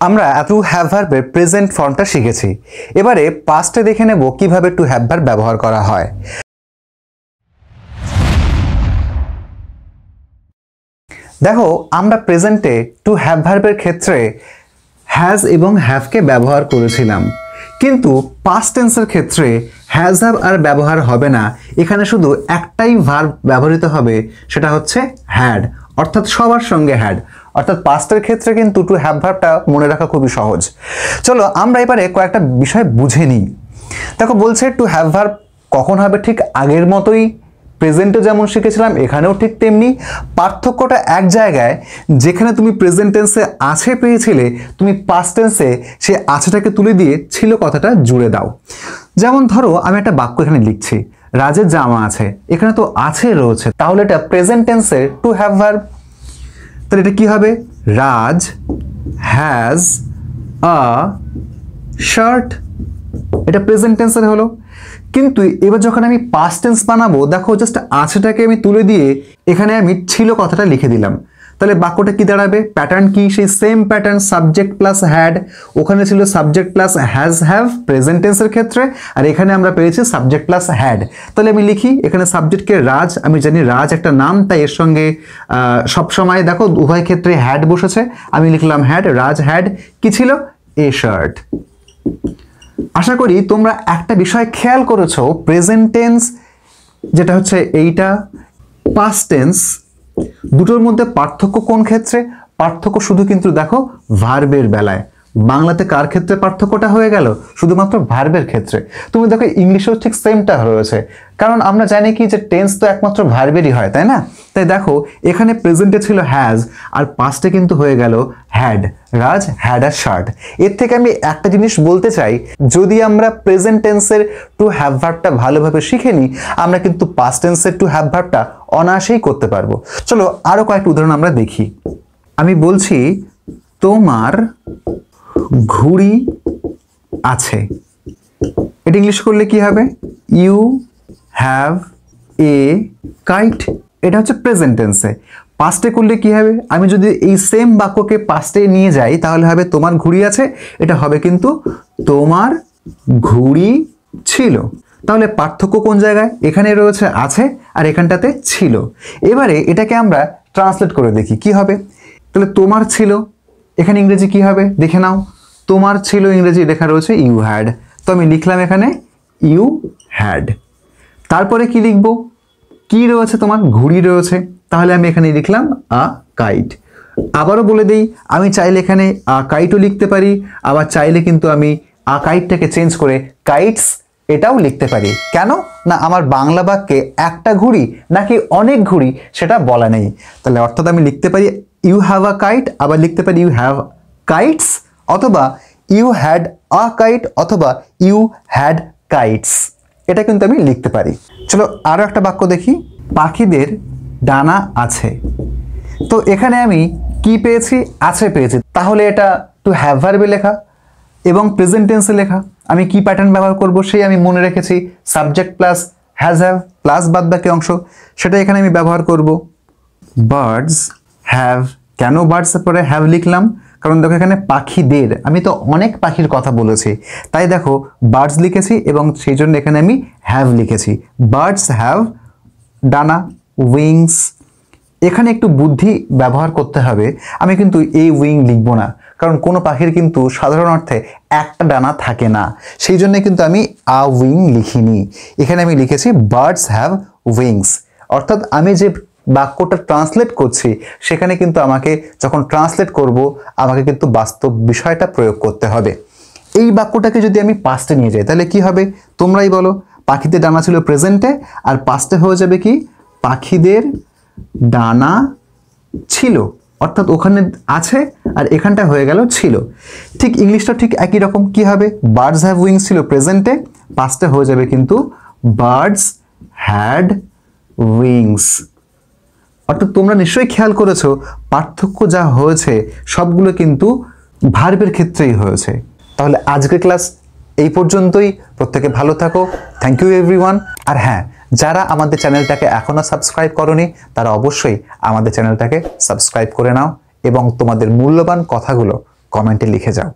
আমরা to have ভার্বের present ফর্মটা শিখেছি। এবারে পাস্টে দেখে নেব কিভাবে টু হ্যাভ ভার্ব ব্যবহার করা হয়। দেখো, আমরা প্রেজেন্টে টু হ্যাভ ভার্বের ক্ষেত্রে হ্যাজ এবং হ্যাভকে ব্যবহার করেছিলাম, কিন্তু পাস্ট টেন্সের ক্ষেত্রে হ্যাজ হ্যাভ আর ব্যবহার হবে না। এখানে শুধু একটাই ভার্ব ব্যবহৃত হবে, সেটা হচ্ছে হ্যাড, অর্থাৎ সবার সঙ্গে হ্যাড। অর্থাৎ পাস্টের ক্ষেত্রে কিন্তু টু হ্যাভ ভার্বটা মনে রাখা খুবই সহজ। চলো আমরা এবারে কয়েকটা বিষয় বুঝে নিই। দেখো, বলছে টু হ্যাভ ভার্ব কখন হবে, ঠিক আগের মতোই প্রেজেন্টে যেমন শিখেছিলাম এখানেও ঠিক তেমনি। পার্থক্যটা এক জায়গায়, যেখানে তুমি প্রেজেন্ট টেন্সে আছে পেয়েছিলে, তুমি পাস্ট টেন্সে সে আছেটাকে তুলে দিয়ে ছিল কথাটা জুড়ে দাও। যেমন ধরো আমি একটা বাক্য এখানে লিখছি, রাজের জামা আছে, এখানে তো আছে রয়েছে, তাহলে এটা প্রেজেন্ট টেন্সের টু হ্যাভ ভার্ব। তাহলে এটা কি হবে? রাজ হ্যাজ আ শার্ট, এটা প্রেজেন্ট টেন্সের হলো। কিন্তু এবার যখন আমি পাস্ট টেন্স বানাবো, দেখো জাস্ট আছেটাকে আমি তুলে দিয়ে এখানে আমি ছিল কথাটা লিখে দিলাম। তাহলে বাক্যটা কি দাঁড়াবে? প্যাটার্ন কি? সেই same pattern, subject plus had. ওখানে ছিল subject plus has have present টেন্সের ক্ষেত্রে, আর এখানে আমরা পেয়েছি সাবজেক্ট প্লাস হ্যাড। তাহলে আমি লিখি এখানে সাবজেক্টকে রাজ, আমি জানি রাজ একটা নাম, তাই এর সঙ্গে সবসময় দেখো উভয় ক্ষেত্রে হ্যাড বসেছে, আমি লিখলাম হ্যাড, রাজ হ্যাড কি ছিল? এ শার্ট। আশা করি তোমরা একটা বিষয় খেয়াল করেছো, প্রেজেন্ট টেন্স যেটা হচ্ছে এইটা, পাস্ট টেন্স, দুটোর মধ্যে পার্থক্য কোন ক্ষেত্রে? পার্থক্য শুধু কিন্তু দেখো ভার্বের বেলায়। বাংলাতে কার ক্ষেত্রে পার্থক্যটা হয়ে গেল? শুধুমাত্র ভার্বের ক্ষেত্রে। তুমি দেখো ইংলিশেও ঠিক সেমটা রয়েছে, কারণ আমরা জানি কি যে টেন্স তো একমাত্র ভার্বেরই হয়, তাই না? তাই দেখো এখানে প্রেজেন্টে ছিল হ্যাজ, আর পাস্টে কিন্তু হয়ে গেল had, Raj had a shirt. এর থেকে আমি একটা জিনিস বলতে চাই, যদি আমরা প্রেজেন্ট টেন্সের টু হ্যাভ ভার্বটা ভালোভাবে শিখে নিই, আমরা কিন্তু পাস্ট টেন্সের টু হ্যাভ ভার্বটা অনায়াসেই করতে পারবো। চলো আরো কয়েকটা উদাহরণ আমরা দেখি। আমি বলছি তোমার ঘুড়ি আছে, এটা ইংলিশ করলে কি হবে? You have a kite. এটা হচ্ছে প্রেজেন্ট টেন্সে। পাস্টে করলে কি হবে? আমি যদি এই সেম বাক্যকে পাস্টে নিয়ে যাই, তাহলে হবে তোমার ঘুড়ি আছে, এটা হবে কিন্তু তোমার ঘুড়ি ছিল। তাহলে পার্থক্য কোন জায়গায়? এখানে রয়েছে আছে, আর এখানটাতে ছিল। এবারে এটাকে আমরা ট্রান্সলেট করে দেখি কি হবে। তাহলে তোমার ছিল, এখানে ইংরেজি কি হবে দেখে নাও। তোমার ছিল ইংরেজি লেখা রয়েছে ইউ হ্যাড, তো আমি লিখলাম এখানে ইউ হ্যাড। তারপরে কি লিখবো? কি রয়েছে? তোমার ঘুড়ি রয়েছে, তাহলে আমি এখানে লিখলাম আ কাইট। আবারও বলে দিই, আমি চাইলে এখানে আ কাইটও লিখতে পারি, আবার চাইলে কিন্তু আমি আ কাইটটাকে চেঞ্জ করে কাইটস এটাও লিখতে পারি। কেন না, আমার বাংলা বাক্যে একটা ঘুড়ি নাকি অনেক ঘুড়ি সেটা বলা নেই। তাহলে অর্থাৎ আমি লিখতে পারি ইউ হ্যাভ আ কাইট, আবার লিখতে পারি ইউ হ্যাভ কাইটস, অথবা ইউ হ্যাড আ কাইট, অথবা ইউ হ্যাড কাইটস, এটা কিন্তু আমি লিখতে পারি। চলো আরো একটা বাক্য দেখি। পাখিদের ডানা আছে, তো এখানে আমি কি পেয়েছি? আছে পেয়েছি, তাহলে এটা টু হ্যাভ ভার্বে লেখা এবং প্রেজেন্ট টেন্সে লেখা। আমি কি প্যাটার্ন ব্যবহার করব সেই আমি মনে রেখেছি, subject plus has have plus বাদবাকি অংশ, সেটা এখানে আমি ব্যবহার করব। বার্ডস হ্যাভ, কেন বার্ডসের পরে হ্যাভ লিখলাম? কারণ দেখো এখানে পাখিদের, আমি তো অনেক পাখির কথা বলেছি, তাই দেখো বার্ডস লিখেছি এবং সেই জন্য এখানে আমি হ্যাভ লিখেছি। বার্ডস হ্যাভ ডানা, উইংস। এখানে একটু বুদ্ধি ব্যবহার করতে হবে, আমি কিন্তু এই উইং লিখবো না, কারণ কোনো পাখির কিন্তু সাধারণ অর্থে একটা ডানা থাকে না, সেই জন্য কিন্তু আমি আ উইং লিখিনি। এখানে আমি লিখেছি বার্ডস হ্যাভ উইংস। অর্থাৎ আমি যে বাক্যটা ট্রান্সলেট করছি, সেখানে কিন্তু আমাকে যখন ট্রান্সলেট করব, আমাকে কিন্তু বাস্তব বিষয়টা প্রয়োগ করতে হবে। এই বাক্যটাকে যদি আমি পাস্টে নিয়ে যাই, তাহলে কি হবে তোমরাই বলো? পাখিদের ডানা ছিল প্রেজেন্টে, আর পাস্টে হয়ে যাবে কি? পাখিদের ডানা ছিল, অর্থাৎ ওখানে আছে আর এখানটা হয়ে গেল ছিল। ঠিক ইংলিশটা ঠিক একই রকম। কি হবে? বার্ডস হ্যাভ উইংস ছিল প্রেজেন্টে, পাস্টে হয়ে যাবে কিন্তু বার্ডস হ্যাড উইংস। অর্থাৎ তোমরা নিশ্চয়ই খেয়াল করেছো পার্থক্য যা হয়েছে সবগুলো কিন্তু ভার্বের ক্ষেত্রেই হয়েছে। তাহলে আজকের ক্লাস এই পর্যন্তই। প্রত্যেকে ভালো থাকো। Thank you everyone. আর হ্যাঁ, যারা আমাদের চ্যানেলটাকে এখনো সাবস্ক্রাইব করোনি, তারা অবশ্যই আমাদের চ্যানেলটাকে সাবস্ক্রাইব করে নাও এবং তোমাদের মূল্যবান কথাগুলো কমেন্টে লিখে যাও।